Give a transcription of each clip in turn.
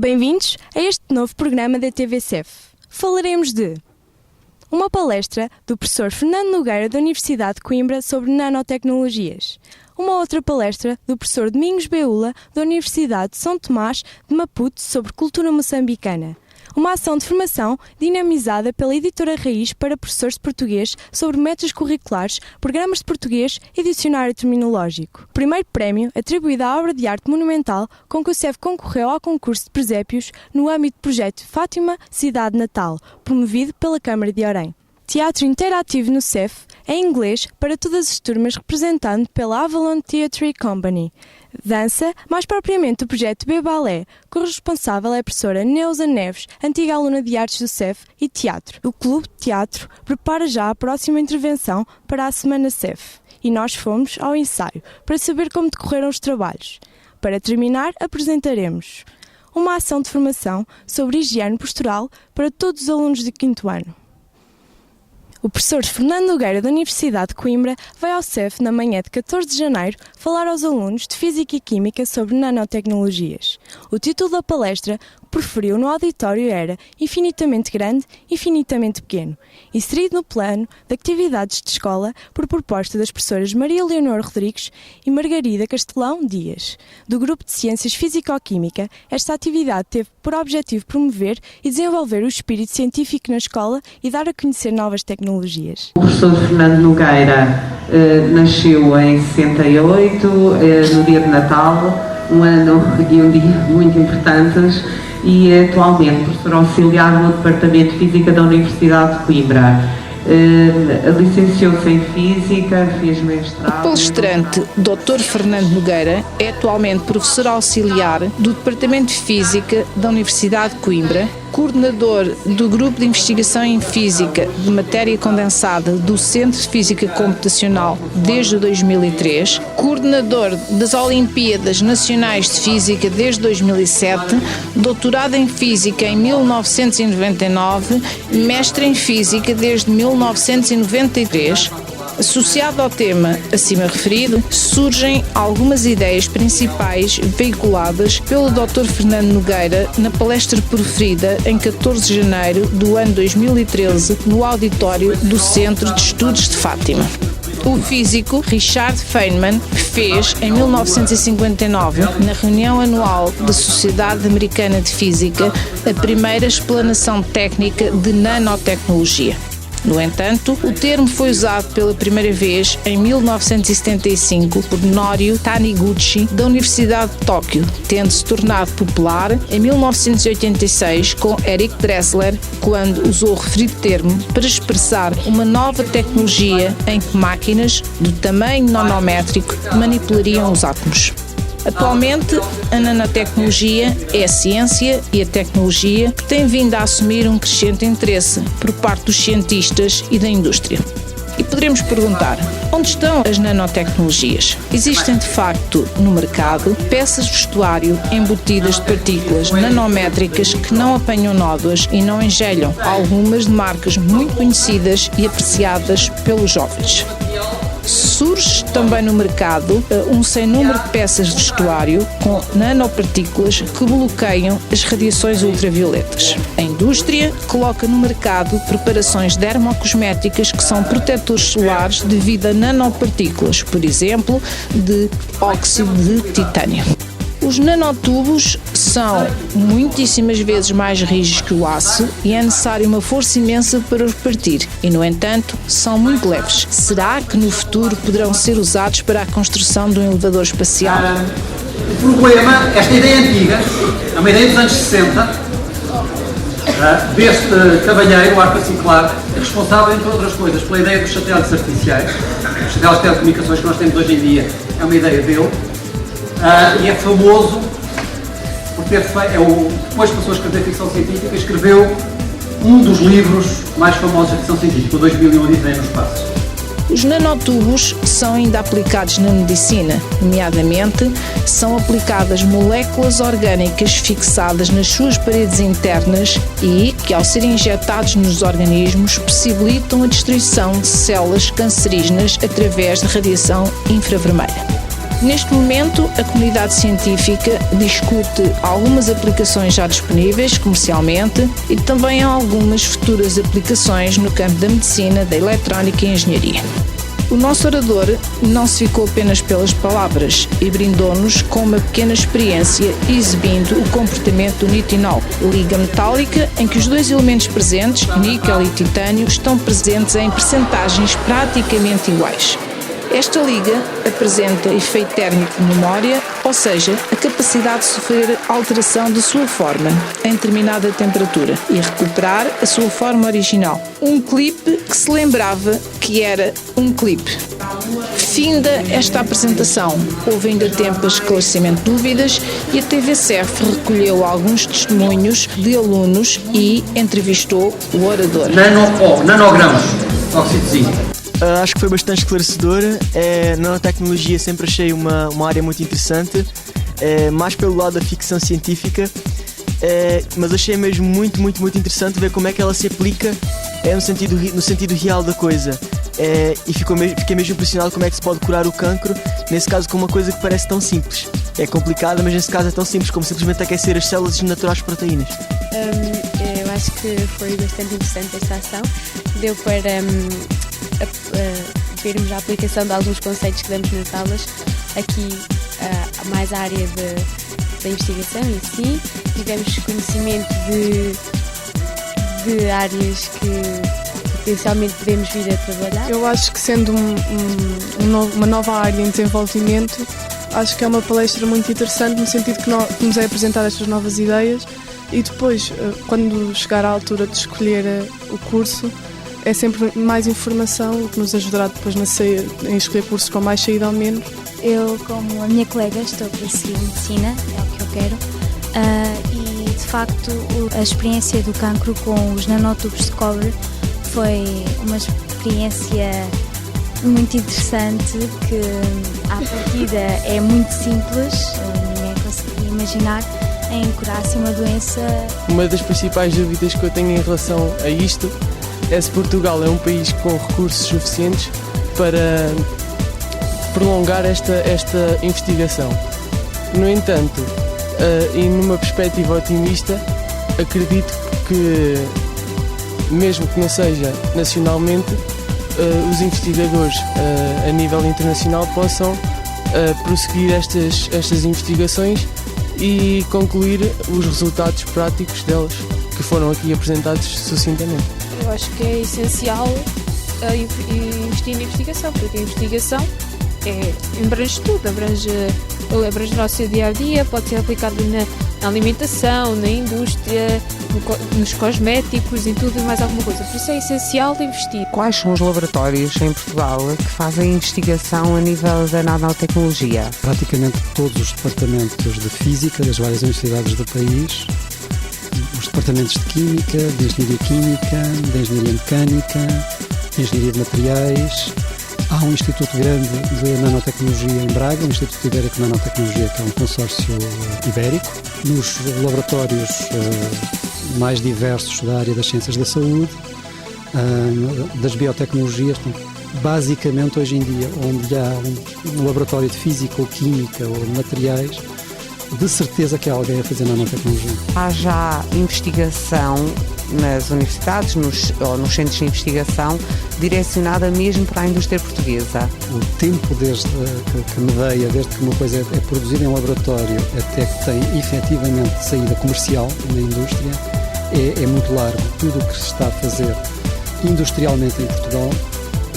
Bem-vindos a este novo programa da TVCEF. Falaremos de uma palestra do professor Fernando Nogueira da Universidade de Coimbra sobre nanotecnologias. Uma outra palestra do professor Domingos Beula da Universidade de São Tomás de Maputo sobre cultura moçambicana. Uma ação de formação dinamizada pela editora Raiz para professores de português sobre métodos curriculares, programas de português e dicionário terminológico. Primeiro prémio atribuído à obra de arte monumental com que o CEF concorreu ao concurso de presépios no âmbito do projeto Fátima Cidade Natal, promovido pela Câmara de Orem. Teatro interativo no CEF, em inglês, para todas as turmas, representado pela Avalon Theatre Company. Dança, mais propriamente o projeto B-Ballet, cujo responsável é a professora Neuza Neves, antiga aluna de artes do CEF, e teatro. O Clube de Teatro prepara já a próxima intervenção para a Semana CEF. E nós fomos ao ensaio para saber como decorreram os trabalhos. Para terminar, apresentaremos uma ação de formação sobre higiene postural para todos os alunos de 5º ano. O professor Fernando Nogueira da Universidade de Coimbra vai ao CEF na manhã de 14 de janeiro falar aos alunos de Física e Química sobre nanotecnologias. O título da palestra que preferiu no auditório era Infinitamente Grande, Infinitamente Pequeno, inserido no plano de atividades de escola por proposta das professoras Maria Leonor Rodrigues e Margarida Castelão Dias. Do Grupo de Ciências Físico-Química, esta atividade teve por objetivo promover e desenvolver o espírito científico na escola e dar a conhecer novas tecnologias. O professor Fernando Nogueira nasceu em 68, no dia de Natal, um ano e um dia muito importantes, e é atualmente professor auxiliar no Departamento de Física da Universidade de Coimbra. Licenciou-se em Física, fez mestrado... O palestrante Dr. Fernando Nogueira é atualmente professor auxiliar do Departamento de Física da Universidade de Coimbra, coordenador do Grupo de Investigação em Física de Matéria Condensada do Centro de Física Computacional desde 2003, coordenador das Olimpíadas Nacionais de Física desde 2007, doutorado em Física em 1999, mestre em Física desde 1993. Associado ao tema acima referido, surgem algumas ideias principais veiculadas pelo Dr. Fernando Nogueira na palestra proferida em 14 de janeiro do ano 2013 no auditório do Centro de Estudos de Fátima. O físico Richard Feynman fez, em 1959, na reunião anual da Sociedade Americana de Física, a primeira explanação técnica de nanotecnologia. No entanto, o termo foi usado pela primeira vez em 1975 por Norio Taniguchi, da Universidade de Tóquio, tendo-se tornado popular em 1986 com Eric Dressler, quando usou o referido termo para expressar uma nova tecnologia em que máquinas do tamanho nanométrico manipulariam os átomos. Atualmente, a nanotecnologia é a ciência e a tecnologia que tem vindo a assumir um crescente interesse por parte dos cientistas e da indústria. E poderemos perguntar, onde estão as nanotecnologias? Existem de facto no mercado peças de vestuário embutidas de partículas nanométricas que não apanham nódoas e não engelham, algumas de marcas muito conhecidas e apreciadas pelos jovens. Surge também no mercado um sem número de peças de vestuário com nanopartículas que bloqueiam as radiações ultravioletas. A indústria coloca no mercado preparações dermocosméticas que são protetores solares devido a nanopartículas, por exemplo, de óxido de titânio. Os nanotubos são muitíssimas vezes mais rígidos que o aço e é necessário uma força imensa para os partir e, no entanto, são muito leves. Será que no futuro poderão ser usados para a construção de um elevador espacial? O problema, esta ideia antiga, é uma ideia dos anos 60, deste cavalheiro, Arthur C. Clarke, é responsável, entre outras coisas, pela ideia dos satélites artificiais. Os satélites de telecomunicações que nós temos hoje em dia é uma ideia dele. E é famoso por ter feito, depois passou a escrever ficção científica, escreveu um dos livros mais famosos de ficção científica, o 2001 Odisseia no Espaço. Os nanotubos são ainda aplicados na medicina, nomeadamente são aplicadas moléculas orgânicas fixadas nas suas paredes internas e que, ao serem injetados nos organismos, possibilitam a destruição de células cancerígenas através de radiação infravermelha. Neste momento, a comunidade científica discute algumas aplicações já disponíveis comercialmente e também algumas futuras aplicações no campo da medicina, da eletrónica e engenharia. O nosso orador não se ficou apenas pelas palavras e brindou-nos com uma pequena experiência exibindo o comportamento do nitinol, liga metálica em que os dois elementos presentes, níquel e titânio, estão presentes em percentagens praticamente iguais. Esta liga apresenta efeito térmico de memória, ou seja, a capacidade de sofrer alteração de sua forma em determinada temperatura e recuperar a sua forma original. Um clipe que se lembrava que era um clipe. Finda esta apresentação, houve ainda tempo para esclarecimento de dúvidas e a TVCF recolheu alguns testemunhos de alunos e entrevistou o orador. Nanogramas de óxido de zinco. Acho que foi bastante esclarecedora. Nanotecnologia sempre achei uma área muito interessante, mais pelo lado da ficção científica, mas achei mesmo muito interessante ver como é que ela se aplica no sentido real da coisa. E fiquei mesmo impressionado como é que se pode curar o cancro, nesse caso com uma coisa que parece tão simples. É complicada, mas nesse caso é tão simples como simplesmente aquecer as células e desnaturar as proteínas. Eu acho que foi bastante interessante esta ação. Deu para vermos a aplicação de alguns conceitos que damos nas aulas. Aqui, mais a área da investigação em si. Tivemos conhecimento de áreas que potencialmente podemos vir a trabalhar. Eu acho que sendo uma nova área em desenvolvimento, acho que é uma palestra muito interessante no sentido que nos é apresentar estas novas ideias e depois, quando chegar à altura de escolher o curso, é sempre mais informação, o que nos ajudará depois em escolher cursos com mais saída ou menos. Eu, como a minha colega, estou para seguir medicina, é o que eu quero, e de facto a experiência do cancro com os nanotubos de cobre foi uma experiência muito interessante, que à partida é muito simples, ninguém conseguiria imaginar em curar assim uma doença. Uma das principais dúvidas que eu tenho em relação a isto é se Portugal é um país com recursos suficientes para prolongar esta investigação. No entanto, e numa perspectiva otimista, acredito que, mesmo que não seja nacionalmente, os investigadores a nível internacional possam prosseguir estas investigações e concluir os resultados práticos delas, que foram aqui apresentados sucintamente. Eu acho que é essencial investir na investigação, porque a investigação abrange tudo, abrange o nosso dia-a-dia, pode ser aplicado na alimentação, na indústria, nos cosméticos, em tudo e mais alguma coisa. Por isso é essencial investir. Quais são os laboratórios em Portugal que fazem investigação a nível da nanotecnologia? Praticamente todos os departamentos de Física das várias universidades do país, os departamentos de Química, de Engenharia Química, de Engenharia Mecânica, de Engenharia de Materiais. Há um instituto grande de nanotecnologia em Braga, o Instituto Ibérico de Nanotecnologia, que é um consórcio ibérico. Nos laboratórios mais diversos da área das ciências da saúde, das biotecnologias, basicamente hoje em dia, onde há um laboratório de física ou química ou de materiais, de certeza que há alguém a fazer nanotecnologia. Há já investigação nas universidades ou nos centros de investigação direcionada mesmo para a indústria portuguesa? O tempo desde que medeia, desde que uma coisa é produzida em laboratório até que tem efetivamente saída comercial na indústria é muito largo. Tudo o que se está a fazer industrialmente em Portugal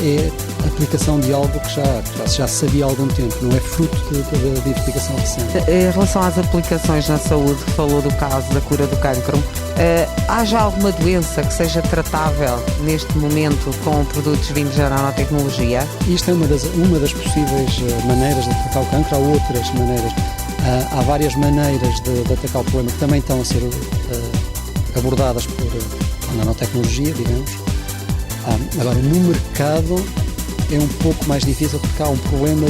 é a aplicação de algo que já se sabia há algum tempo, não é fruto de investigação recente. Em relação às aplicações na saúde, falou do caso da cura do cancro, há já alguma doença que seja tratável neste momento com produtos vindos da nanotecnologia? Isto é uma das possíveis maneiras de atacar o cancro. Há outras maneiras, há várias maneiras de atacar o problema que também estão a ser abordadas por nanotecnologia, digamos. Agora, no mercado é um pouco mais difícil porque há um problema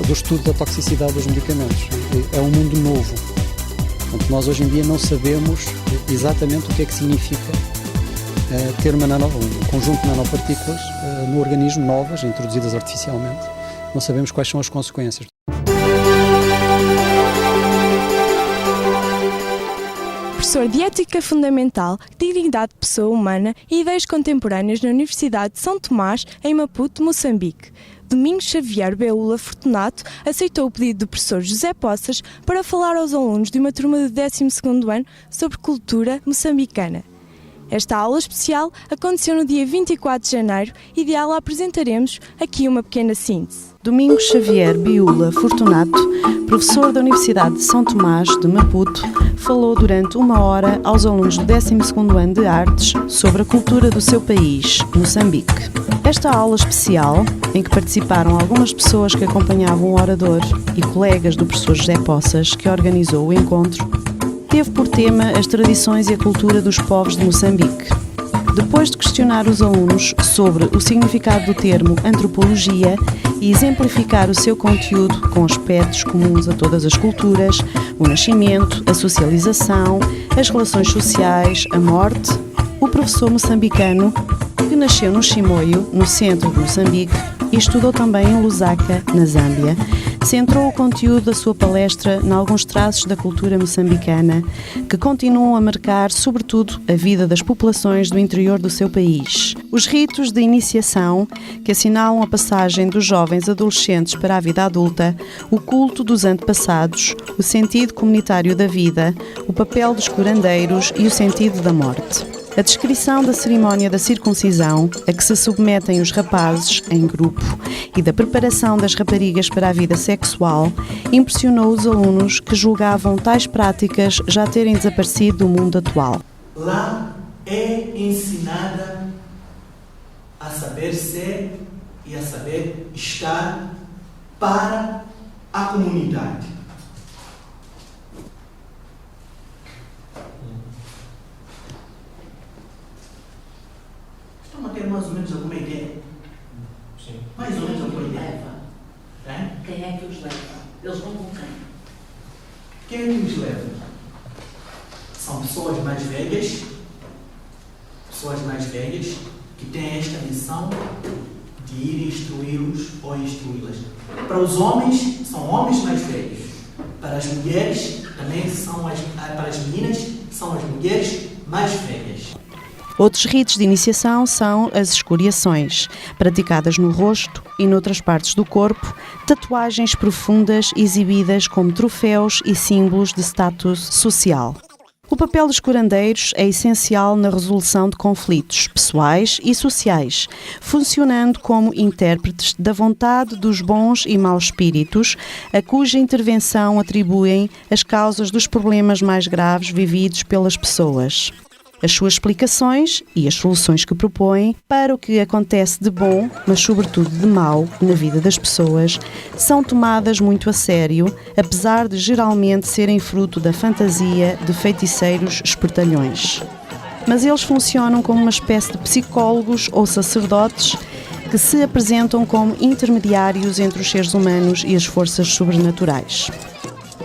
do estudo da toxicidade dos medicamentos. É um mundo novo. Portanto, nós hoje em dia não sabemos exatamente o que é que significa ter um conjunto de nanopartículas no organismo, novas, introduzidas artificialmente, não sabemos quais são as consequências. Professor de Ética Fundamental, Dignidade de Pessoa Humana e Ideias Contemporâneas na Universidade de São Tomás, em Maputo, Moçambique. Domingos Xavier Beula Fortunato aceitou o pedido do professor José Poças para falar aos alunos de uma turma do 12º ano sobre cultura moçambicana. Esta aula especial aconteceu no dia 24 de janeiro e dela apresentaremos aqui uma pequena síntese. Domingos Xavier Beula Fortunato, professor da Universidade de São Tomás de Maputo, falou durante 1 hora aos alunos do 12º ano de Artes sobre a cultura do seu país, Moçambique. Esta aula especial, em que participaram algumas pessoas que acompanhavam o orador e colegas do professor José Poças, que organizou o encontro, teve por tema as tradições e a cultura dos povos de Moçambique. Depois de questionar os alunos sobre o significado do termo antropologia e exemplificar o seu conteúdo com aspectos comuns a todas as culturas, o nascimento, a socialização, as relações sociais, a morte, o professor moçambicano, que nasceu no Chimoio, no centro de Moçambique, e estudou também em Lusaka, na Zâmbia, centrou o conteúdo da sua palestra em alguns traços da cultura moçambicana que continuam a marcar, sobretudo, a vida das populações do interior do seu país. Os ritos de iniciação, que assinalam a passagem dos jovens adolescentes para a vida adulta, o culto dos antepassados, o sentido comunitário da vida, o papel dos curandeiros e o sentido da morte. A descrição da cerimónia da circuncisão, a que se submetem os rapazes, em grupo, e da preparação das raparigas para a vida sexual, impressionou os alunos que julgavam tais práticas já terem desaparecido do mundo atual. Lá é ensinada a saber ser e a saber estar para a comunidade. Estão a ter mais ou menos alguma ideia? Sim. Mais ou menos alguma ideia? Quem é que os leva? Eles vão com quem? Quem é que os leva? São pessoas mais velhas que têm esta missão de ir instruí-los ou instruí-las. Para os homens, são homens mais velhos. Para as mulheres, também para as meninas, são as mulheres mais velhas. Outros ritos de iniciação são as escoriações, praticadas no rosto e noutras partes do corpo, tatuagens profundas exibidas como troféus e símbolos de status social. O papel dos curandeiros é essencial na resolução de conflitos pessoais e sociais, funcionando como intérpretes da vontade dos bons e maus espíritos, a cuja intervenção atribuem as causas dos problemas mais graves vividos pelas pessoas. As suas explicações e as soluções que propõem para o que acontece de bom, mas sobretudo de mau, na vida das pessoas, são tomadas muito a sério, apesar de geralmente serem fruto da fantasia de feiticeiros espertalhões. Mas eles funcionam como uma espécie de psicólogos ou sacerdotes que se apresentam como intermediários entre os seres humanos e as forças sobrenaturais.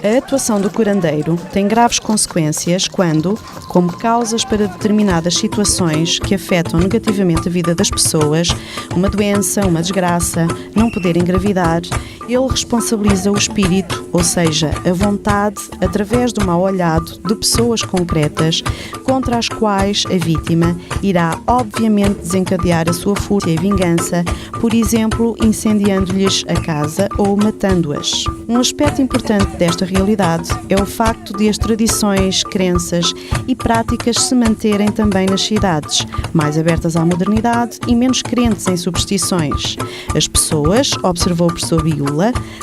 A atuação do curandeiro tem graves consequências quando, como causas para determinadas situações que afetam negativamente a vida das pessoas, uma doença, uma desgraça, não poder engravidar, ele responsabiliza o espírito, ou seja, a vontade, através do mau olhado de pessoas concretas, contra as quais a vítima irá obviamente desencadear a sua fúria e vingança, por exemplo, incendiando-lhes a casa ou matando-as. Um aspecto importante desta realidade é o facto de as tradições, crenças e práticas se manterem também nas cidades, mais abertas à modernidade e menos crentes em superstições. As pessoas, observou o professor Beula,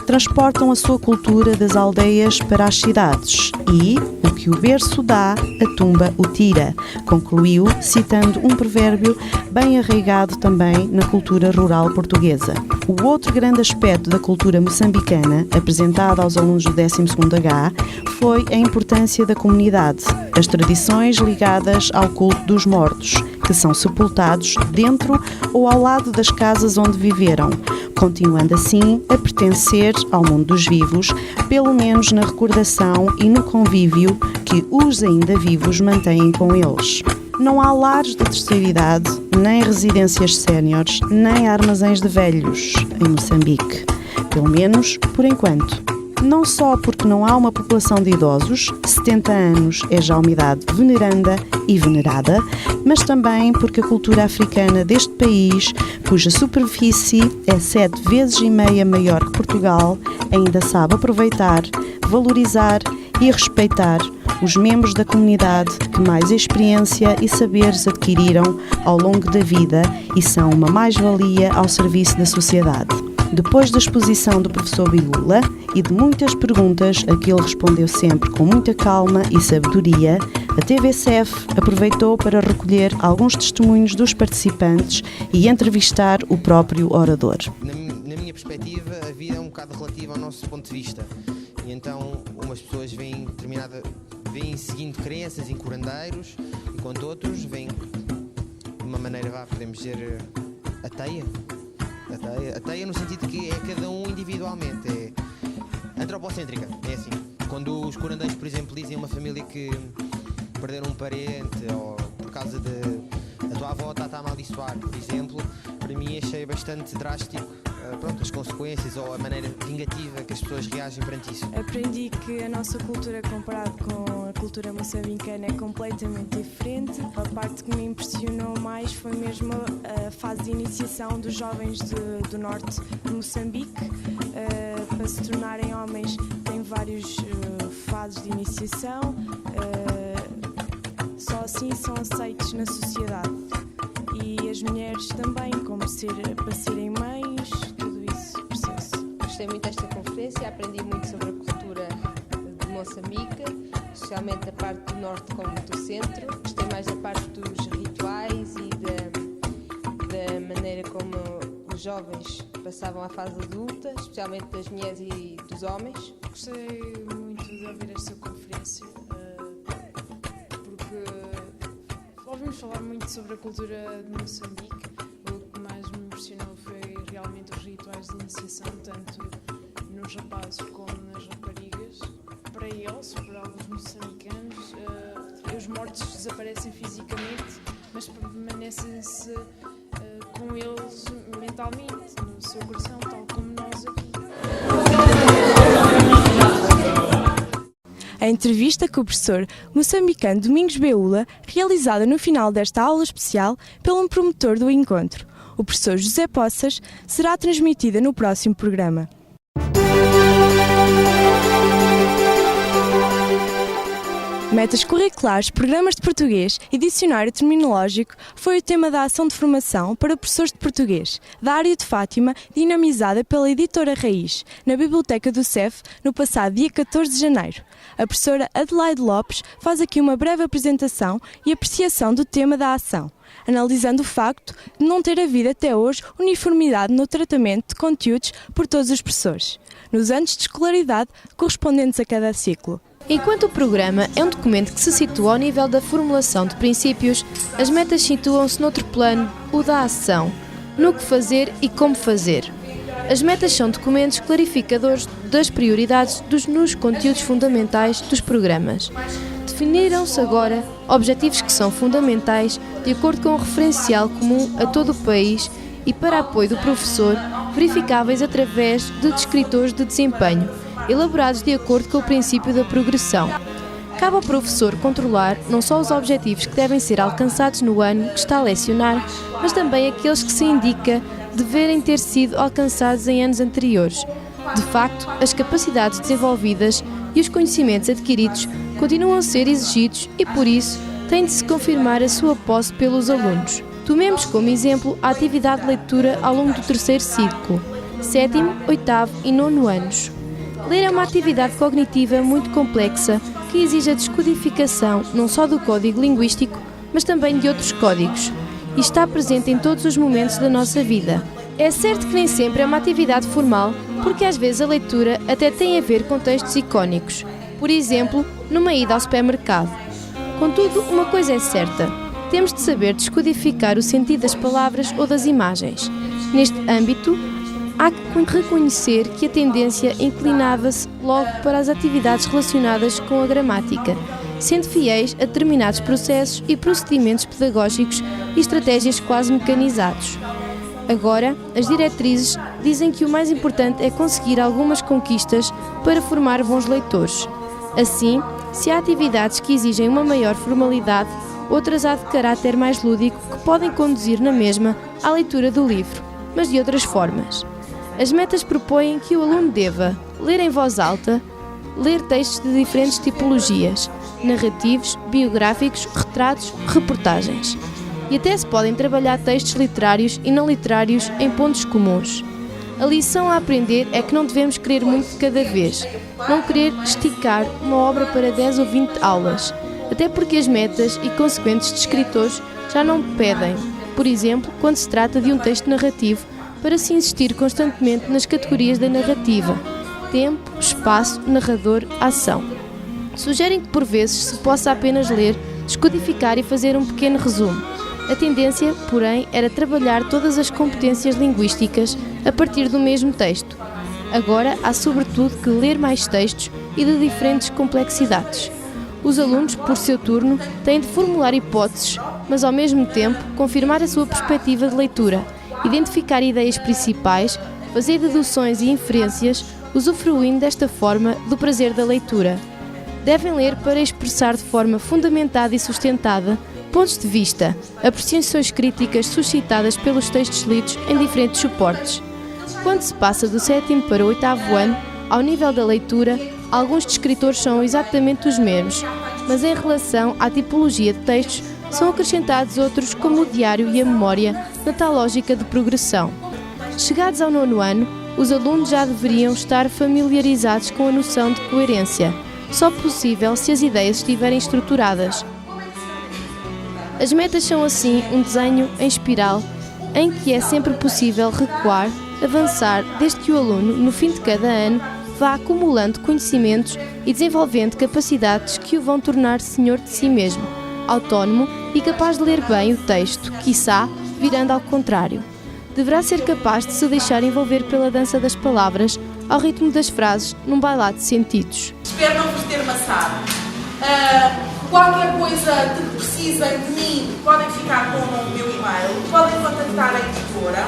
transportam a sua cultura das aldeias para as cidades e, o que o berço dá, a tumba o tira, concluiu, citando um provérbio bem arraigado também na cultura rural portuguesa. O outro grande aspecto da cultura moçambicana, apresentado aos alunos do 12º foi a importância da comunidade, as tradições ligadas ao culto dos mortos, que são sepultados dentro ou ao lado das casas onde viveram, continuando assim a pertencer ao mundo dos vivos, pelo menos na recordação e no convívio que os ainda vivos mantêm com eles. Não há lares de terceira idade, nem residências séniores, nem armazéns de velhos em Moçambique. pelo menos por enquanto. Não só porque não há uma população de idosos, 70 anos é já uma idade veneranda e venerada, mas também porque a cultura africana deste país, cuja superfície é 7,5 vezes maior que Portugal, ainda sabe aproveitar, valorizar e respeitar os membros da comunidade que mais experiência e saberes adquiriram ao longo da vida e são uma mais-valia ao serviço da sociedade. Depois da exposição do professor Beula e de muitas perguntas a que ele respondeu sempre com muita calma e sabedoria, a TVCF aproveitou para recolher alguns testemunhos dos participantes e entrevistar o próprio orador. Na minha perspectiva, a vida é um bocado relativa ao nosso ponto de vista. E então, umas pessoas vêm seguindo crenças em curandeiros, enquanto outros vêm de uma maneira, podemos dizer, ateia. Ateia no sentido que é cada um individualmente, é antropocêntrica, é assim. Quando os curandeiros, por exemplo, dizem a uma família que perderam um parente ou por causa de a tua avó está a amaldiçoar, por exemplo, para mim achei bastante drástico as consequências ou a maneira vingativa que as pessoas reagem perante isso. Aprendi que a nossa cultura, comparado com a cultura moçambicana, é completamente diferente. A parte que me impressionou mais foi mesmo a fase de iniciação dos jovens do norte de Moçambique. Para se tornarem homens têm várias fases de iniciação, só assim são aceitos na sociedade. E as mulheres também, como para serem mães, tudo isso, processo. Gostei muito desta conferência, aprendi muito sobre a cultura de Moçambique, especialmente da parte do norte como do centro. Gostei mais da parte dos rituais e da maneira como os jovens passavam à fase adulta, especialmente das mulheres e dos homens. Gostei muito de ouvir esta conferência, porque ouvimos falar muito sobre a cultura de Moçambique. O que mais me impressionou foi realmente os rituais de iniciação, tanto nos rapazes como nas raparigas. Para eles, para alguns moçambicanos, os mortos desaparecem fisicamente, mas permanecem-se com eles mentalmente, no seu coração, tal como nós aqui. A entrevista com o professor moçambicano Domingos Beula, realizada no final desta aula especial pelo promotor do encontro, o professor José Poças, será transmitida no próximo programa. Metas curriculares, programas de português e dicionário terminológico foi o tema da ação de formação para professores de português da área de Fátima, dinamizada pela editora Raiz, na Biblioteca do CEF, no passado dia 14 de janeiro. A professora Adelaide Lopes faz aqui uma breve apresentação e apreciação do tema da ação, analisando o facto de não ter havido até hoje uniformidade no tratamento de conteúdos por todos os professores, nos anos de escolaridade correspondentes a cada ciclo. Enquanto o programa é um documento que se situa ao nível da formulação de princípios, as metas situam-se noutro plano, o da ação, no que fazer e como fazer. As metas são documentos clarificadores das prioridades nos conteúdos fundamentais dos programas. Definiram-se agora objetivos que são fundamentais de acordo com um referencial comum a todo o país e para apoio do professor, verificáveis através de descritores de desempenho, elaborados de acordo com o princípio da progressão. Cabe ao professor controlar não só os objetivos que devem ser alcançados no ano que está a lecionar, mas também aqueles que se indica deverem ter sido alcançados em anos anteriores. De facto, as capacidades desenvolvidas e os conhecimentos adquiridos continuam a ser exigidos e, por isso, tem de se confirmar a sua posse pelos alunos. Tomemos como exemplo a atividade de leitura ao longo do terceiro ciclo, 7º, 8º e 9º anos. Ler é uma atividade cognitiva muito complexa que exige a descodificação não só do código linguístico, mas também de outros códigos, e está presente em todos os momentos da nossa vida. É certo que nem sempre é uma atividade formal, porque às vezes a leitura até tem a ver com textos icónicos, por exemplo, numa ida ao supermercado. Contudo, uma coisa é certa, temos de saber descodificar o sentido das palavras ou das imagens. Neste âmbito, há que reconhecer que a tendência inclinava-se logo para as atividades relacionadas com a gramática, sendo fiéis a determinados processos e procedimentos pedagógicos e estratégias quase mecanizados. Agora, as diretrizes dizem que o mais importante é conseguir algumas conquistas para formar bons leitores. Assim, se há atividades que exigem uma maior formalidade, outras há de caráter mais lúdico que podem conduzir na mesma à leitura do livro, mas de outras formas. As metas propõem que o aluno deva ler em voz alta, ler textos de diferentes tipologias, narrativos, biográficos, retratos, reportagens. E até se podem trabalhar textos literários e não literários em pontos comuns. A lição a aprender é que não devemos querer muito de cada vez, não querer esticar uma obra para 10 ou 20 aulas, até porque as metas e consequentes de escritores já não pedem, por exemplo, quando se trata de um texto narrativo, para se insistir constantemente nas categorias da narrativa: tempo, espaço, narrador, ação. Sugerem que por vezes se possa apenas ler, descodificar e fazer um pequeno resumo. A tendência, porém, era trabalhar todas as competências linguísticas a partir do mesmo texto. Agora há sobretudo que ler mais textos e de diferentes complexidades. Os alunos, por seu turno, têm de formular hipóteses, mas ao mesmo tempo confirmar a sua perspectiva de leitura, identificar ideias principais, fazer deduções e inferências, usufruindo desta forma do prazer da leitura. Devem ler para expressar de forma fundamentada e sustentada pontos de vista, apreciações críticas suscitadas pelos textos lidos em diferentes suportes. Quando se passa do 7º para o 8º ano, ao nível da leitura, alguns descritores são exatamente os mesmos, mas em relação à tipologia de textos, são acrescentados outros como o diário e a memória, na tal lógica de progressão. Chegados ao 9º ano, os alunos já deveriam estar familiarizados com a noção de coerência, só possível se as ideias estiverem estruturadas. As metas são assim um desenho em espiral, em que é sempre possível recuar, avançar, desde que o aluno, no fim de cada ano, vá acumulando conhecimentos e desenvolvendo capacidades que o vão tornar senhor de si mesmo, autónomo e capaz de ler bem o texto, quiçá virando ao contrário. Deverá ser capaz de se deixar envolver pela dança das palavras, ao ritmo das frases, num bailado de sentidos. Espero não vos ter maçado. Qualquer coisa que precisem de mim, podem ficar com o meu e-mail, podem contactar a editora.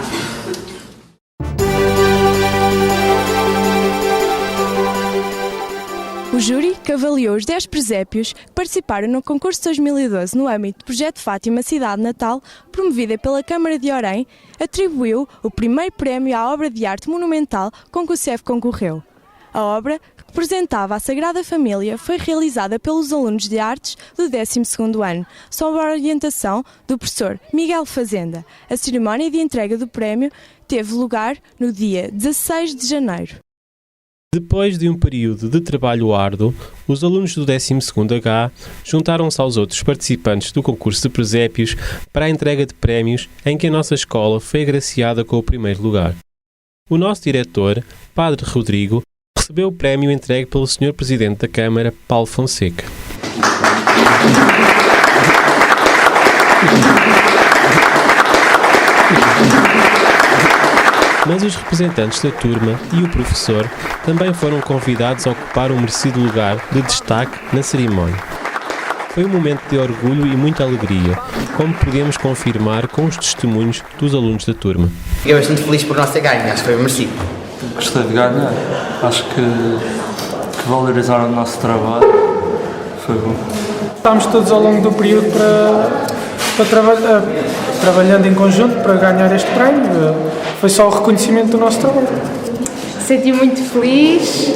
O júri, que avaliou os 10 presépios que participaram no concurso 2012 no âmbito do Projeto Fátima Cidade Natal, promovida pela Câmara de Orém, atribuiu o primeiro prémio à obra de arte monumental com que o CEF concorreu. A obra, que representava a Sagrada Família, foi realizada pelos alunos de artes do 12º ano, sob a orientação do professor Miguel Fazenda. A cerimónia de entrega do prémio teve lugar no dia 16 de janeiro. Depois de um período de trabalho árduo, os alunos do 12º H juntaram-se aos outros participantes do concurso de presépios para a entrega de prémios em que a nossa escola foi agraciada com o primeiro lugar. O nosso diretor, Padre Rodrigo, recebeu o prémio entregue pelo Sr. Presidente da Câmara, Paulo Fonseca. Mas os representantes da turma e o professor também foram convidados a ocupar um merecido lugar de destaque na cerimónia. Foi um momento de orgulho e muita alegria, como podemos confirmar com os testemunhos dos alunos da turma. Eu estou muito feliz por nós ter ganho, acho que foi merecido. Gostei de ganhar, acho que valorizaram o nosso trabalho, foi bom. Estamos todos ao longo do período trabalhando em conjunto para ganhar este prémio. Foi só o reconhecimento do nosso trabalho. Senti-me muito feliz,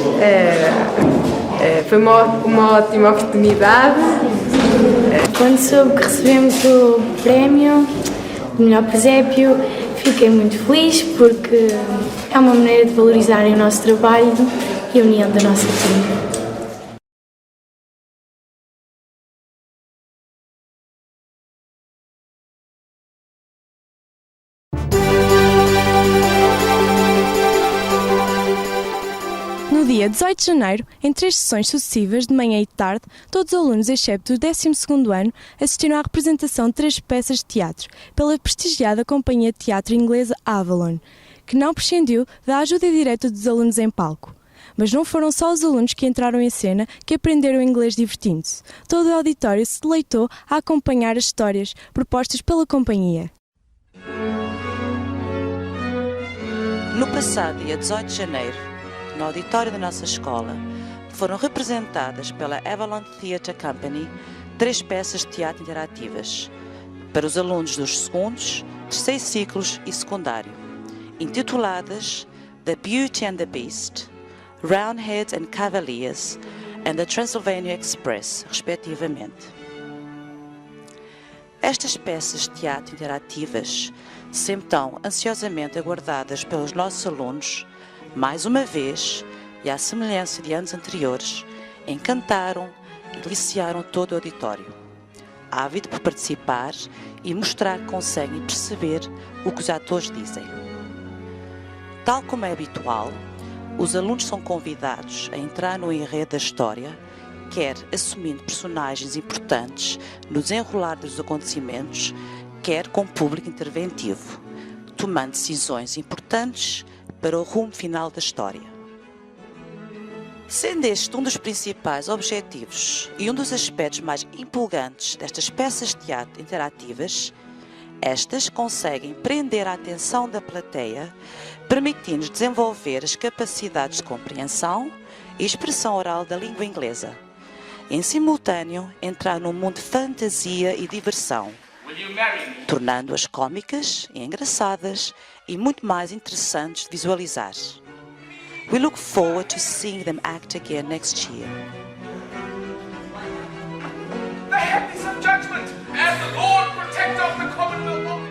foi uma ótima oportunidade. Quando soube que recebemos o prémio de melhor presépio, fiquei muito feliz porque é uma maneira de valorizarem o nosso trabalho e a união da nossa turma. No dia 18 de janeiro, em 3 sessões sucessivas, de manhã e de tarde, todos os alunos, excepto do 12º ano, assistiram à representação de 3 peças de teatro, pela prestigiada companhia de teatro inglesa Avalon, que não prescindiu da ajuda direta dos alunos em palco. Mas não foram só os alunos que entraram em cena que aprenderam inglês divertindo-se. Todo o auditório se deleitou a acompanhar as histórias propostas pela companhia. No passado dia 18 de janeiro, no auditório da nossa escola, foram representadas pela Avalon Theatre Company 3 peças de teatro interativas para os alunos dos segundos, terceiros ciclos e secundário, intituladas The Beauty and the Beast, Roundheads and Cavaliers and the Transylvania Express, respectivamente. Estas peças de teatro interativas, sempre tão ansiosamente aguardadas pelos nossos alunos, mais uma vez, e à semelhança de anos anteriores, encantaram e deliciaram todo o auditório, ávido por participar e mostrar que conseguem perceber o que os atores dizem. Tal como é habitual, os alunos são convidados a entrar no enredo da história, quer assumindo personagens importantes no desenrolar dos acontecimentos, quer com público interventivo, tomando decisões importantes para o rumo final da história. Sendo este um dos principais objetivos e um dos aspectos mais empolgantes destas peças de teatro interativas, estas conseguem prender a atenção da plateia, permitindo-nos desenvolver as capacidades de compreensão e expressão oral da língua inglesa. Em simultâneo, entrar num mundo de fantasia e diversão, tornando-as cómicas e engraçadas e muito mais interessantes de visualizar. We look forward to seeing them act again next year. They have this of judgment as the Lord Protector of the Commonwealth.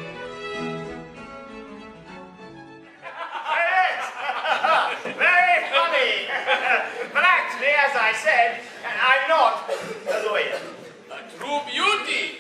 Very funny. But actually, as I said, I'm not a lawyer. A true beauty.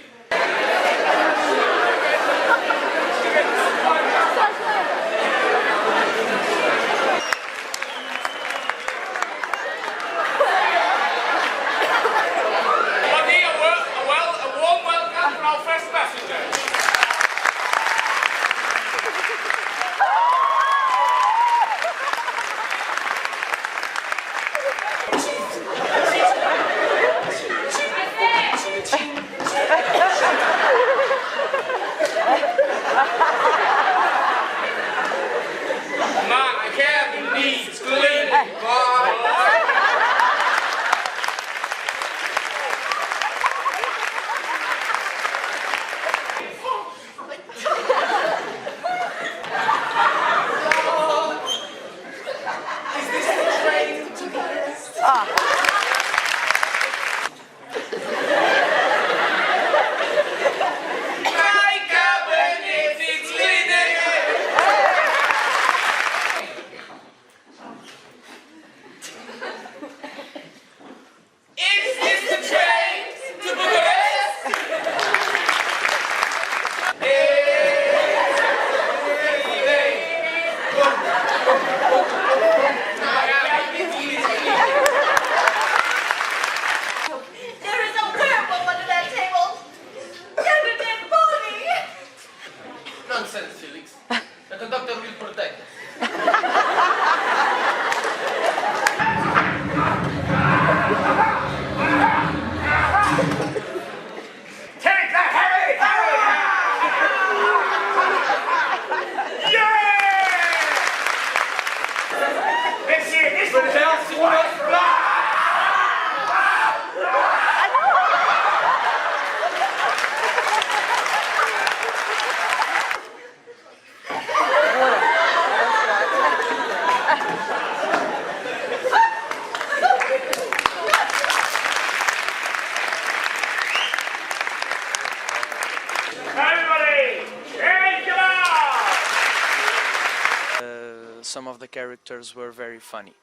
Some of the characters were very funny.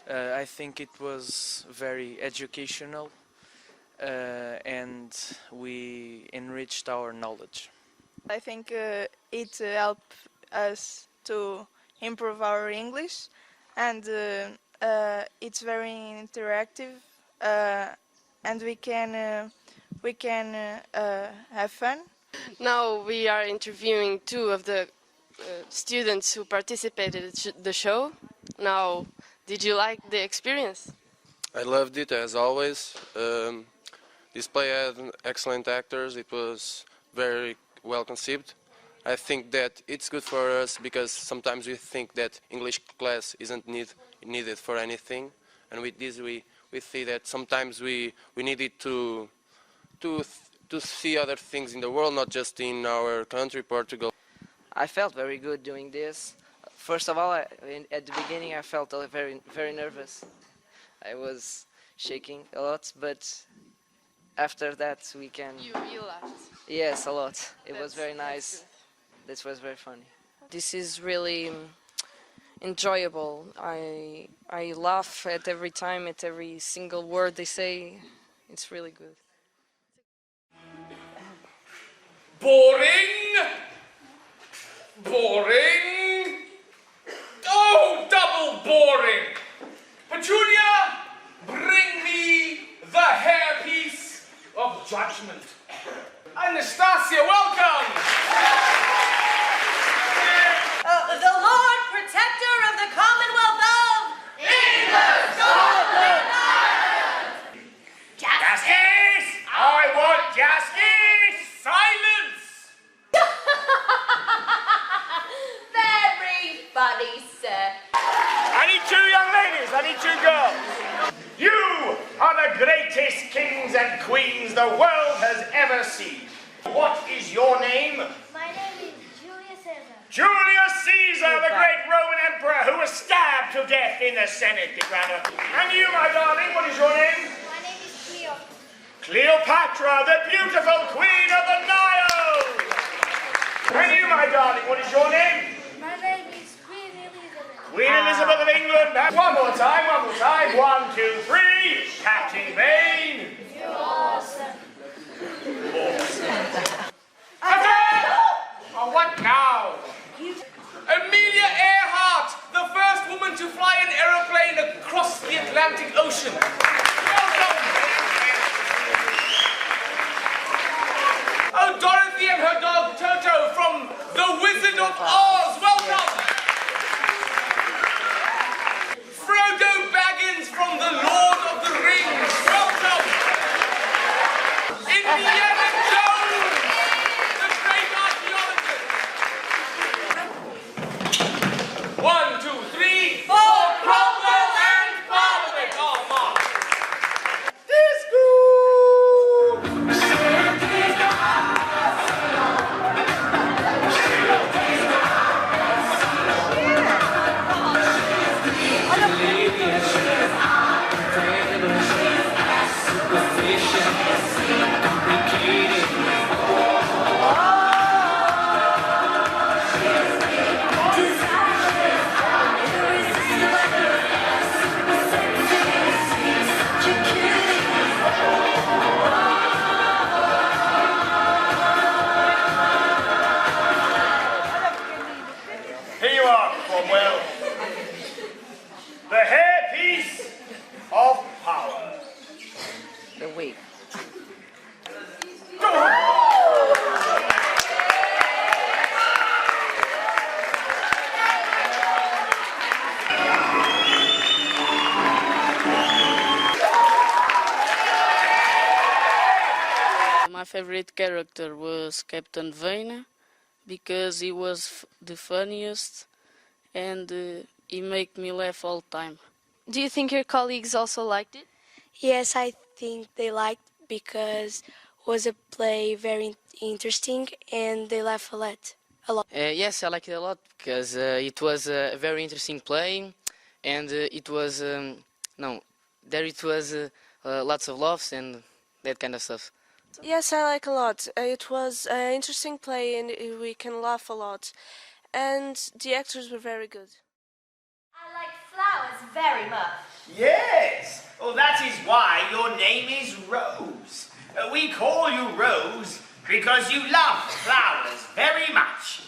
I think it was very educational and we enriched our knowledge. I think it helped us to improve our English, and it's very interactive, and we can have fun. Now we are interviewing 2 of the students who participated in the show. Now, did you like the experience? I loved it as always. This play had excellent actors. It was very well conceived, I think that it's good for us because sometimes we think that English class isn't needed for anything, and with this we see that sometimes we need it to see other things in the world, not just in our country, Portugal. I felt very good doing this. First of all, at the beginning I felt very nervous. I was shaking a lot, but after that we can... You laughed? Yes, a lot. It was very nice. This was very funny. This is really enjoyable. I laugh at every time, at every single word they say. It's really good. Boring! Boring! Oh, double boring! Petunia, bring me the hairpiece of judgment. Anastasia, welcome! The Lord Protector of the Commonwealth of England, Scotland, Ireland! Justice! I want justice! Silence! Very funny, sir. I need 2 young ladies, I need 2 girls. You are the greatest kings and queens the world has ever seen. What is your name? My name is Julius Caesar. Julius Caesar, the great Roman emperor who was stabbed to death in the Senate, And you, my darling, what is your name? My name is Cleo. Cleopatra, the beautiful queen of the Nile. And you, my darling, what is your name? My name is Queen Elizabeth. Queen Elizabeth of England. One more time, 1, 2, 3. Captain Vane. You're awesome. Oh, what now? Amelia Earhart, the first woman to fly an aeroplane across the Atlantic Ocean. Welcome! Oh, Dorothy and her dog Toto from The Wizard of Oz. Welcome! Frodo Baggins from The Lord of the Rings. Welcome! Indiana Jones, the great archaeologist. 1, 2, 3, 4, Cromwell and Parliament. Oh, Mark. Here you are, Cromwell. The hairpiece of power. The wig. My favorite character was Captain Vane because he was the funniest and he made me laugh all the time. Do you think your colleagues also liked it? Yes, I think they liked because it was a play very interesting and they laughed a lot. Yes, I liked it a lot because it was a very interesting play and it was, lots of laughs and that kind of stuff. Yes, I like a lot. It was an interesting play and we can laugh a lot. And the actors were very good. I like flowers very much. Yes. Well, that is why your name is Rose. We call you Rose because you love flowers very much.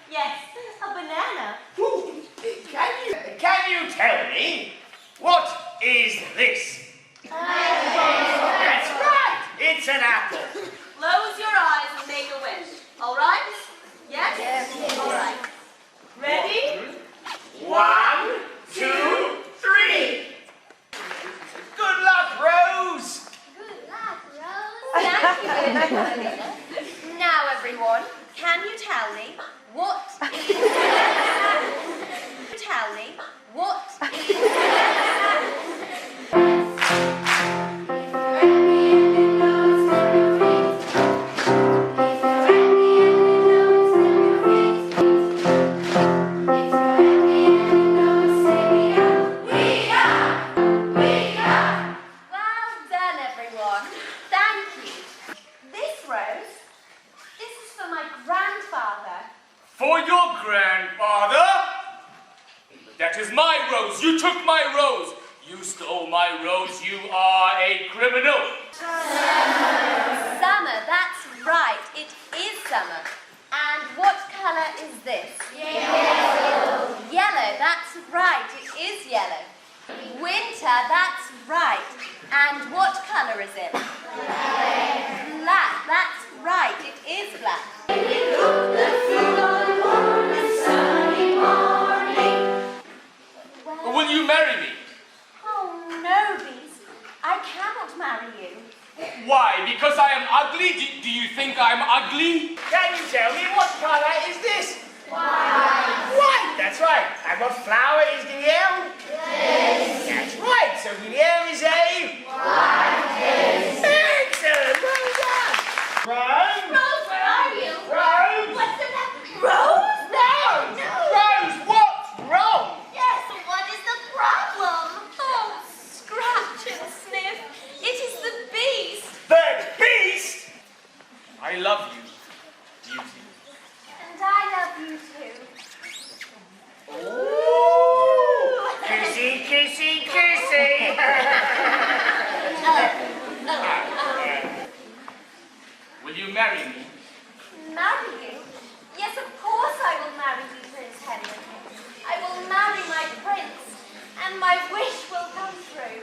Yes, a banana. Ooh, can you tell me what is this? That's right. It's an apple. Close your eyes and make a wish. All right? Yes? Yes. All right. Ready? 1, 2, 3. Good luck, Rose. Good luck, Rose. Thank you. Now, everyone, can you Tally, what? Tally, what? For your grandfather? That is my rose. You took my rose. You stole my rose. You are a criminal. Summer, that's right. It is summer. And what colour is this? Yellow. Yellow, that's right. It is yellow. Winter, that's right. And what colour is it? Black. Black, that's right. It is black. Will you marry me? Oh, no, Beast. I cannot marry you. Why? Because I am ugly? Do you think I'm ugly? Can you tell me what colour is this? White. White, that's right. And what flower is Guilherme? Yes. That's right. So Guilherme is a... white. Yes. Excellent. Well done. Rose? Rose, where are you? Rose? What's the matter? Rose? Rose? No. Rose, what's wrong? Yes, what is the problem? Oh, scratch and sniff. It is the beast. The beast? I love you, Beauty. And I love you too. Ooh. Kissy, kissy, kissy. Will you marry me? Marry you? Yes, of course I will marry you, Prince Henry. I will marry my prince, and my wish will come true.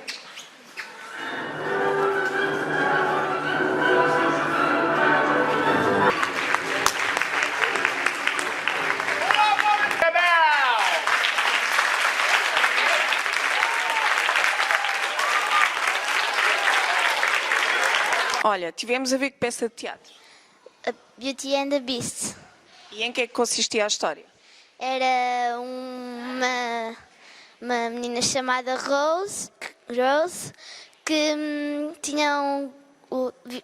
Olha, tivemos a ver que peça de teatro. A Beauty and the Beast. E em que é que consistia a história? Era uma menina chamada Rose que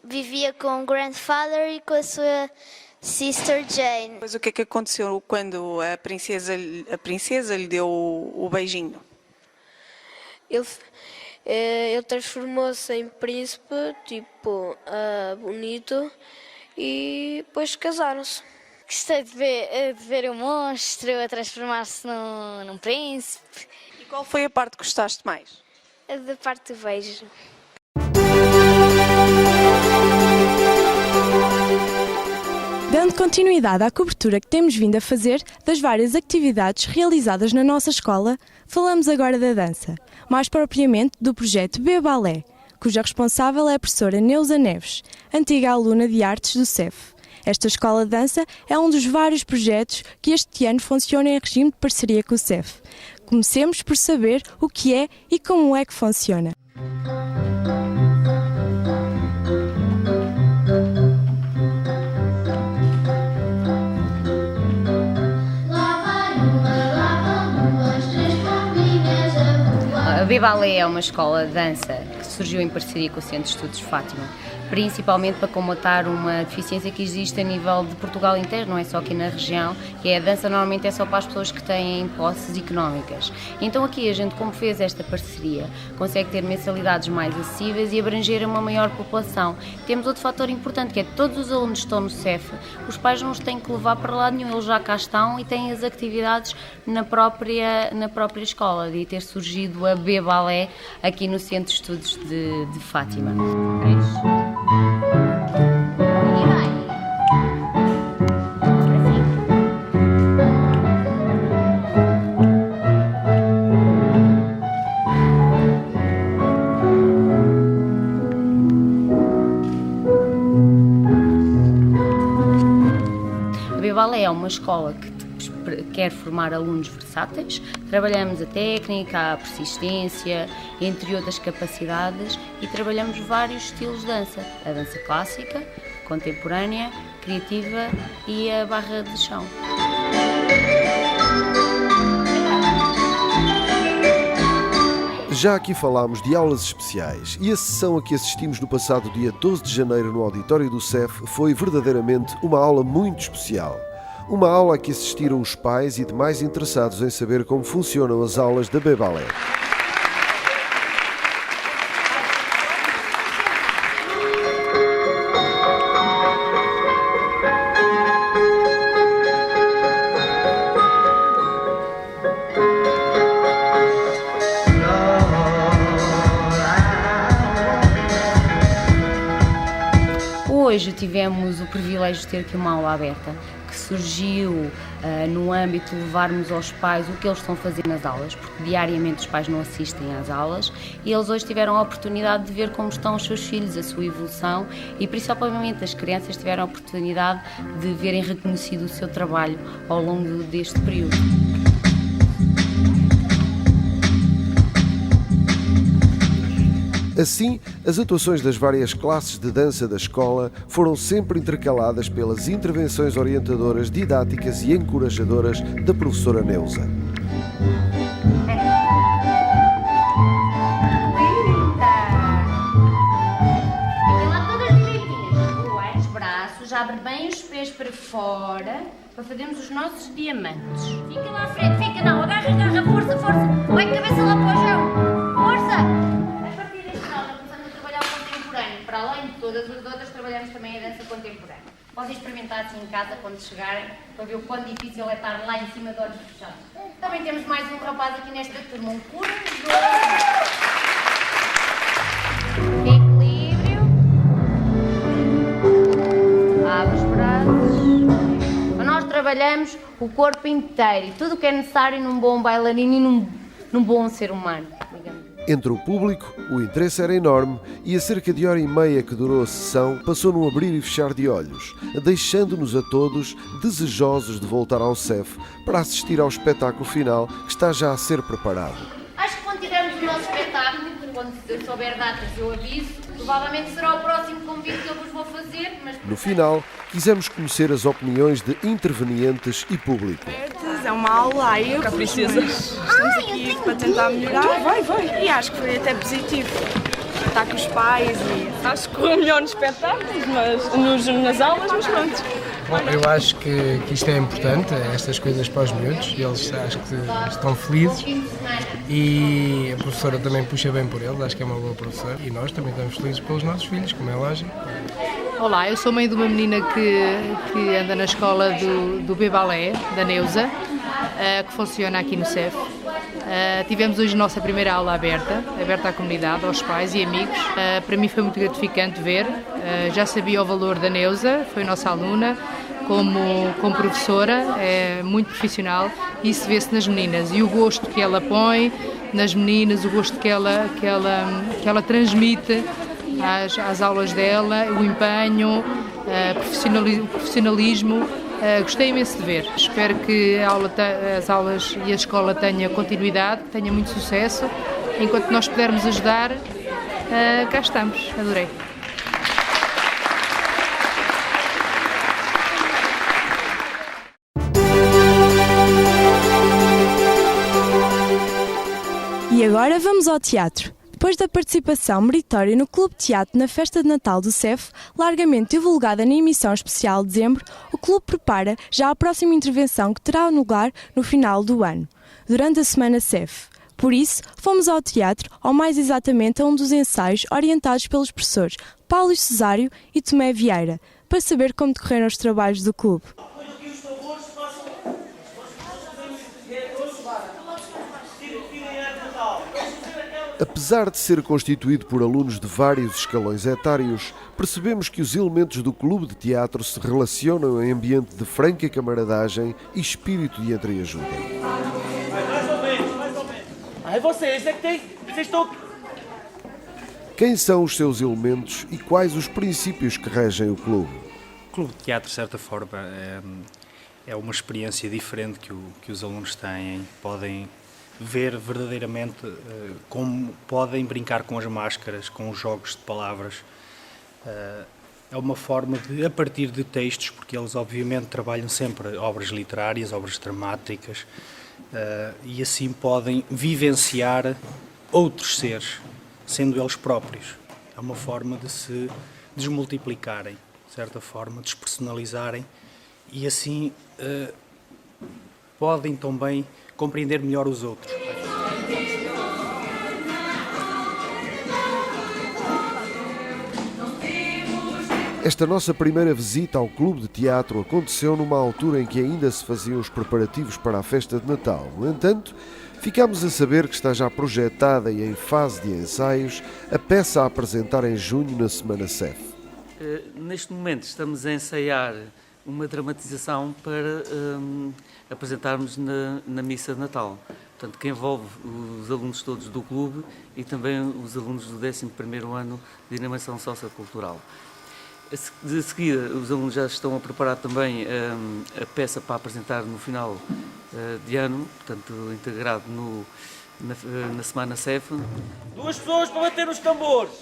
vivia com o grandfather e com a sua sister Jane. Mas o que é que aconteceu quando a princesa lhe deu o beijinho? Ele transformou-se em príncipe, bonito, e depois casaram-se. Gostei de ver o monstro a transformar-se num príncipe. E qual foi a parte que gostaste mais? A da parte do beijo. Dando continuidade à cobertura que temos vindo a fazer das várias atividades realizadas na nossa escola, falamos agora da dança, mais propriamente do projeto B-Balé, cuja responsável é a professora Neuza Neves, antiga aluna de artes do CEF. Esta escola de dança é um dos vários projetos que este ano funcionam em regime de parceria com o CEF. Comecemos por saber o que é e como é que funciona. A B-Balé é uma escola de dança que surgiu em parceria com o Centro de Estudos de Fátima, principalmente para combater uma deficiência que existe a nível de Portugal inteiro, não é só aqui na região, que é a dança normalmente é só para as pessoas que têm posses económicas. Então aqui a gente, como fez esta parceria, consegue ter mensalidades mais acessíveis e abranger uma maior população. Temos outro fator importante, que é que todos os alunos que estão no CEF, os pais não os têm que levar para lado nenhum, eles já cá estão e têm as atividades na própria escola, de ter surgido a B-Balé aqui no Centro de Estudos de Fátima. A B-Balé é uma escola que quer formar alunos versáteis. Trabalhamos a técnica, a persistência, entre outras capacidades, e trabalhamos vários estilos de dança. A dança clássica, contemporânea, criativa e a barra de chão. Já aqui falámos de aulas especiais e a sessão a que assistimos no passado dia 12 de janeiro no auditório do CEF foi verdadeiramente uma aula muito especial. Uma aula a que assistiram os pais e demais interessados em saber como funcionam as aulas da B-Ballet. Hoje tivemos o privilégio de ter aqui uma aula aberta que surgiu no âmbito de levarmos aos pais o que eles estão a fazer nas aulas, porque diariamente os pais não assistem às aulas, e eles hoje tiveram a oportunidade de ver como estão os seus filhos, a sua evolução, e principalmente as crianças tiveram a oportunidade de verem reconhecido o seu trabalho ao longo deste período. Assim, as atuações das várias classes de dança da escola foram sempre intercaladas pelas intervenções orientadoras, didáticas e encorajadoras da professora Neuza. Os braços, abre bem os pés para fora para fazermos os nossos diamantes. Fica lá à frente, fica não, agarra, força, vai a cabeça lá para o chão, força! Para além de todas as outras, trabalhamos também a dança contemporânea. Podem experimentar assim em casa quando chegarem, para ver o quão difícil é estar lá em cima de olhos fechados. Também temos mais um rapaz aqui nesta turma, um corajoso. Equilíbrio. Abre os braços. Nós trabalhamos o corpo inteiro e tudo o que é necessário num bom bailarino e num bom ser humano, digamos. Entre o público, o interesse era enorme e a cerca de hora e meia que durou a sessão passou num abrir e fechar de olhos, deixando-nos a todos desejosos de voltar ao CEF para assistir ao espetáculo final que está já a ser preparado. Acho que quando tivermos o nosso espetáculo, quando eu souber datas eu aviso, provavelmente será o próximo convite que eu vos vou fazer, mas... No final, quisemos conhecer as opiniões de intervenientes e público. É uma aula aí, estamos aqui para tentar melhorar. Vai. E acho que foi até positivo. Estar com os pais e acho que correu melhor nos espetáculos, nas aulas, mas pronto. Bom, eu acho que isto é importante, estas coisas para os miúdos, eles acho que estão felizes e a professora também puxa bem por eles, acho que é uma boa professora e nós também estamos felizes pelos nossos filhos, como é lógico. Olá, eu sou mãe de uma menina que anda na escola do B-Ballet, da Neuza, que funciona aqui no CEF. Tivemos hoje a nossa primeira aula aberta à comunidade, aos pais e amigos. Para mim foi muito gratificante ver, já sabia o valor da Neuza, foi nossa aluna, como professora, é muito profissional e isso vê-se nas meninas. E o gosto que ela põe nas meninas, o gosto que ela transmite às aulas dela, o empenho, o profissionalismo, gostei imenso de ver. Espero que as aulas e a escola tenham continuidade, tenha muito sucesso. Enquanto nós pudermos ajudar, cá estamos. Adorei. E agora vamos ao teatro. Depois da participação meritória no Clube de Teatro na Festa de Natal do CEF, largamente divulgada na emissão especial de dezembro, o Clube prepara já a próxima intervenção que terá lugar no final do ano, durante a Semana CEF. Por isso, fomos ao teatro, ou mais exatamente a um dos ensaios orientados pelos professores Paulo Cesário e Tomé Vieira, para saber como decorreram os trabalhos do clube. Apesar de ser constituído por alunos de vários escalões etários, percebemos que os elementos do clube de teatro se relacionam em ambiente de franca camaradagem e espírito de entreajuda. Mais ou menos. Aí vocês é que tem... Vocês estão... Quem são os seus elementos e quais os princípios que regem o clube? O clube de teatro, de certa forma, é uma experiência diferente que os alunos têm, podem ver verdadeiramente como podem brincar com as máscaras, com os jogos de palavras. É uma forma de, a partir de textos, porque eles obviamente trabalham sempre obras literárias, obras dramáticas, e assim podem vivenciar outros seres, sendo eles próprios. É uma forma de se desmultiplicarem, de certa forma, despersonalizarem, e assim podem também compreender melhor os outros. Esta nossa primeira visita ao Clube de Teatro aconteceu numa altura em que ainda se faziam os preparativos para a festa de Natal. No entanto, ficámos a saber que está já projetada e em fase de ensaios a peça a apresentar em junho na Semana CEF. Neste momento estamos a ensaiar uma dramatização para apresentarmos na missa de Natal. Portanto, que envolve os alunos todos do clube e também os alunos do 11º ano de Dinamização Sociocultural. De seguida, os alunos já estão a preparar também a peça para apresentar no final de ano, portanto, integrado na Semana CEF. 2 pessoas para bater os tambores.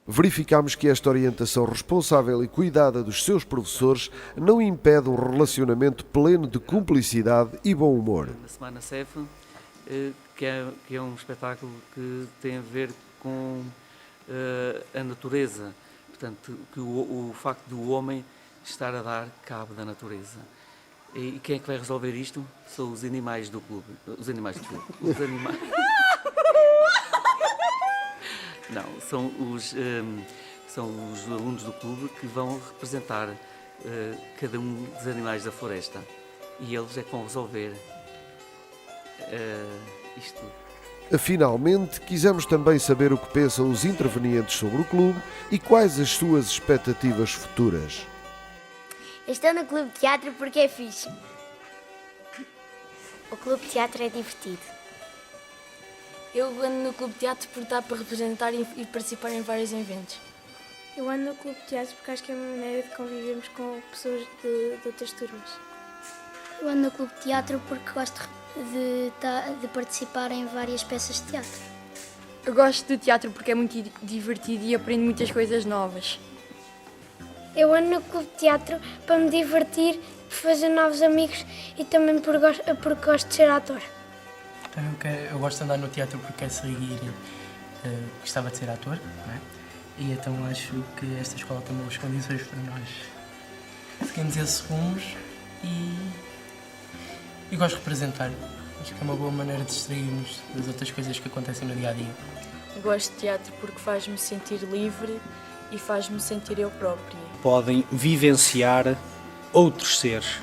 Verificámos que esta orientação responsável e cuidada dos seus professores não impede um relacionamento pleno de cumplicidade e bom humor. Na Semana CEF, que é um espetáculo que tem a ver com a natureza, portanto, que o facto do homem estar a dar cabo da natureza. E quem é que vai resolver isto? São os animais do clube. Os animais do clube. Os animais... Não, são os alunos do clube que vão representar cada um dos animais da floresta e eles é que vão resolver isto. Finalmente, quisemos também saber o que pensam os intervenientes sobre o clube e quais as suas expectativas futuras. Eu estou no Clube de Teatro porque é fixe. O Clube de Teatro é divertido. Eu ando no Clube de Teatro porque dá para representar e participar em vários eventos. Eu ando no Clube de Teatro porque acho que é uma maneira de convivermos com pessoas de outras turmas. Eu ando no Clube de Teatro porque gosto de participar em várias peças de teatro. Eu gosto de teatro porque é muito divertido e aprendo muitas coisas novas. Eu ando no Clube de Teatro para me divertir, fazer novos amigos e também porque gosto de ser ator. Eu gosto de andar no teatro porque quero seguir, gostava de ser ator, não é? E então acho que esta escola tem boas condições para nós seguirmos esses rumos e gosto de representar. Acho que é uma boa maneira de distrairmos das outras coisas que acontecem no dia-a-dia. Eu gosto de teatro porque faz-me sentir livre e faz-me sentir eu própria. Podem vivenciar outros seres,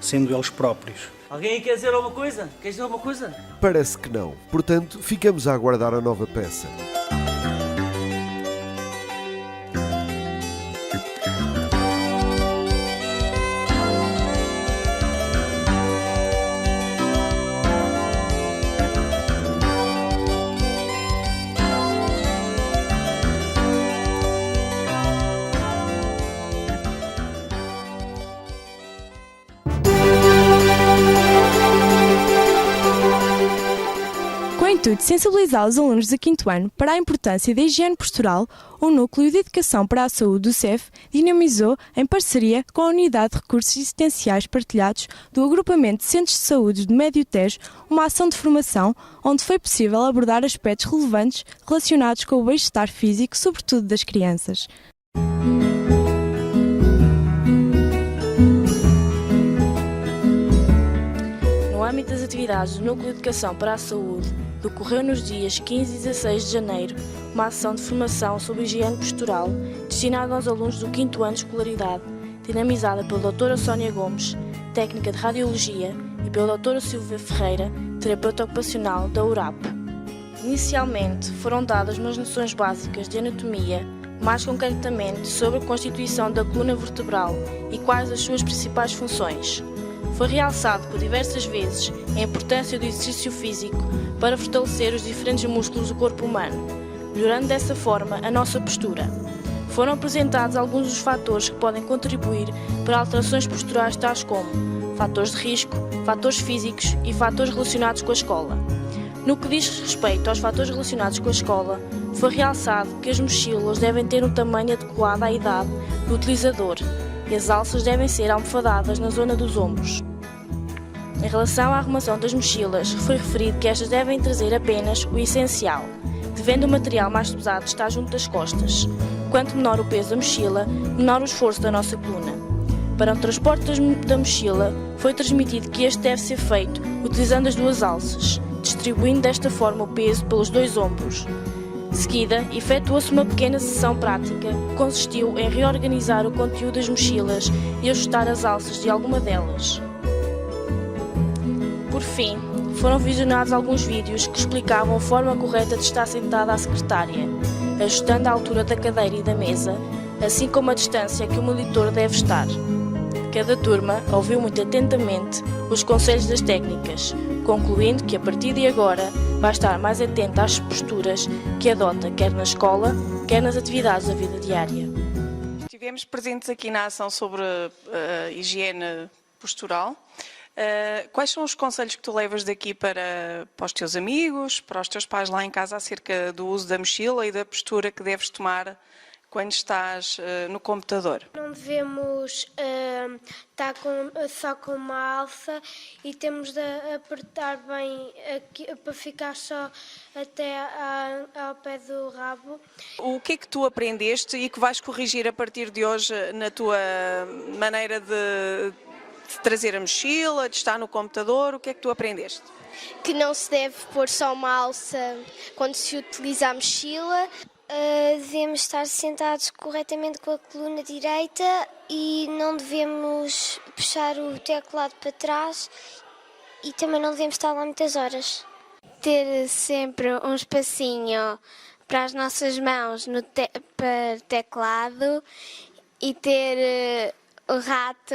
sendo eles próprios. Alguém aí quer dizer alguma coisa? Quer dizer alguma coisa? Parece que não. Portanto, ficamos a aguardar a nova peça. De sensibilizar os alunos do 5º ano para a importância da higiene postural, o Núcleo de Educação para a Saúde do CEF dinamizou, em parceria com a Unidade de Recursos Existenciais Partilhados do Agrupamento de Centros de Saúde do Médio Tejo, uma ação de formação onde foi possível abordar aspectos relevantes relacionados com o bem-estar físico, sobretudo das crianças. No âmbito das atividades do Núcleo de Educação para a Saúde, decorreu nos dias 15 e 16 de janeiro uma ação de formação sobre higiene postural destinada aos alunos do 5º ano de escolaridade, dinamizada pela doutora Sónia Gomes, técnica de radiologia, e pela doutora Silvia Ferreira, terapeuta ocupacional da URAP. Inicialmente foram dadas umas noções básicas de anatomia, mais concretamente sobre a constituição da coluna vertebral e quais as suas principais funções. Foi realçado por diversas vezes a importância do exercício físico para fortalecer os diferentes músculos do corpo humano, melhorando dessa forma a nossa postura. Foram apresentados alguns dos fatores que podem contribuir para alterações posturais tais como fatores de risco, fatores físicos e fatores relacionados com a escola. No que diz respeito aos fatores relacionados com a escola, foi realçado que as mochilas devem ter um tamanho adequado à idade do utilizador e as alças devem ser almofadadas na zona dos ombros. Em relação à arrumação das mochilas, foi referido que estas devem trazer apenas o essencial, devendo o material mais pesado estar junto das costas. Quanto menor o peso da mochila, menor o esforço da nossa coluna. Para o transporte da mochila, foi transmitido que este deve ser feito utilizando as duas alças, distribuindo desta forma o peso pelos dois ombros. De seguida, efetuou-se uma pequena sessão prática que consistiu em reorganizar o conteúdo das mochilas e ajustar as alças de alguma delas. Por fim, foram visionados alguns vídeos que explicavam a forma correta de estar sentada à secretária, ajustando a altura da cadeira e da mesa, assim como a distância que o monitor deve estar. Cada turma ouviu muito atentamente os conselhos das técnicas, concluindo que a partir de agora vai estar mais atenta às posturas que adota quer na escola, quer nas atividades da vida diária. Estivemos presentes aqui na ação sobre higiene postural. Quais são os conselhos que tu levas daqui para os teus amigos, para os teus pais lá em casa acerca do uso da mochila e da postura que deves tomar quando estás no computador? Não devemos estar só com uma alça e temos de apertar bem aqui, para ficar só até ao pé do rabo. O que é que tu aprendeste e que vais corrigir a partir de hoje na tua maneira de trazer a mochila, de estar no computador? O que é que tu aprendeste? Que não se deve pôr só uma alça quando se utiliza a mochila. Devemos estar sentados corretamente com a coluna direita e não devemos puxar o teclado para trás e também não devemos estar lá muitas horas. Ter sempre um espacinho para as nossas mãos para teclado e ter o rato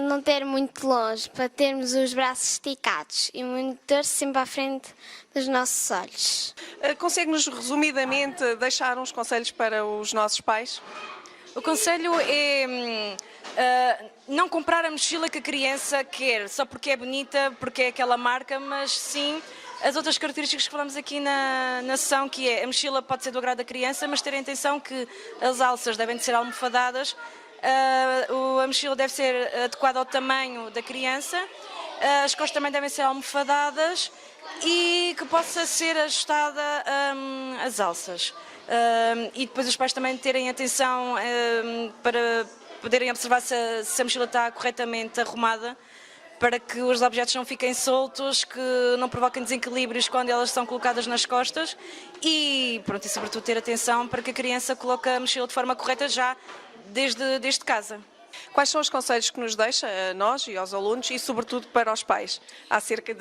não ter muito longe, para termos os braços esticados e o monitor sempre à frente dos nossos olhos. Consegue-nos resumidamente deixar uns conselhos para os nossos pais? O conselho é não comprar a mochila que a criança quer, só porque é bonita, porque é aquela marca, mas sim as outras características que falamos aqui na sessão, que é a mochila pode ser do agrado da criança, mas ter a atenção que as alças devem de ser almofadadas, a mochila deve ser adequada ao tamanho da criança, as costas também devem ser almofadadas e que possa ser ajustada as alças. E depois os pais também terem atenção para poderem observar se a mochila está corretamente arrumada, para que os objetos não fiquem soltos, que não provoquem desequilíbrios quando elas são colocadas nas costas e, pronto, e sobretudo ter atenção para que a criança coloque a mochila de forma correta já desde casa. Quais são os conselhos que nos deixa a nós e aos alunos e sobretudo para os pais acerca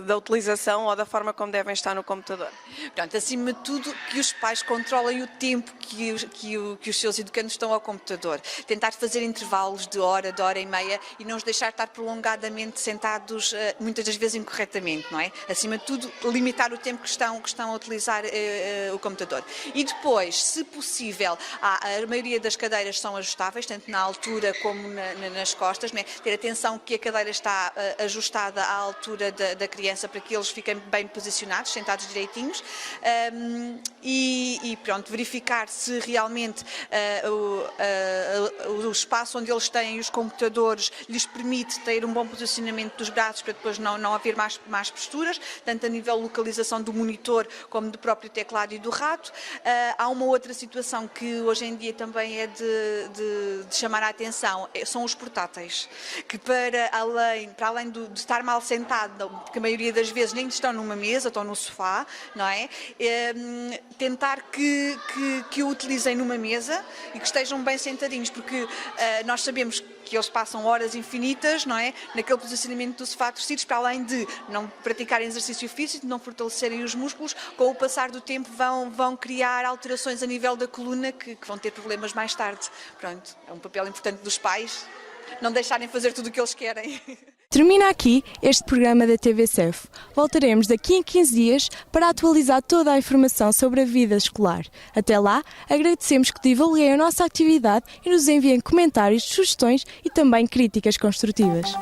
da utilização ou da forma como devem estar no computador? Pronto, acima de tudo que os pais controlem o tempo que os seus educandos estão ao computador. Tentar fazer intervalos de hora e meia e não os deixar estar prolongadamente sentados, muitas das vezes incorretamente, não é? Acima de tudo, limitar o tempo que estão a utilizar o computador. E depois, se possível, a maioria das cadeiras são ajustáveis, tanto na altura como nas costas, né? Ter atenção que a cadeira está ajustada à altura da criança para que eles fiquem bem posicionados, sentados direitinhos, e pronto, verificar se realmente o espaço onde eles têm os computadores lhes permite ter um bom posicionamento dos braços para depois não haver mais posturas, tanto a nível de localização do monitor como do próprio teclado e do rato. Há uma outra situação que hoje em dia também é de chamar a atenção, são os portáteis, que para além de estar mal sentado, porque a maioria das vezes nem estão numa mesa, estão no sofá, não é? Tentar que o utilizem numa mesa e que estejam bem sentadinhos, porque nós sabemos que eles passam horas infinitas, não é? Naquele posicionamento do sofá torcidos, para além de não praticarem exercício físico, de não fortalecerem os músculos, com o passar do tempo vão criar alterações a nível da coluna que vão ter problemas mais tarde. Pronto, é um papel importante dos pais, não deixarem fazer tudo o que eles querem. Termina aqui este programa da TVCEF. Voltaremos daqui em 15 dias para atualizar toda a informação sobre a vida escolar. Até lá, agradecemos que divulguem a nossa atividade e nos enviem comentários, sugestões e também críticas construtivas.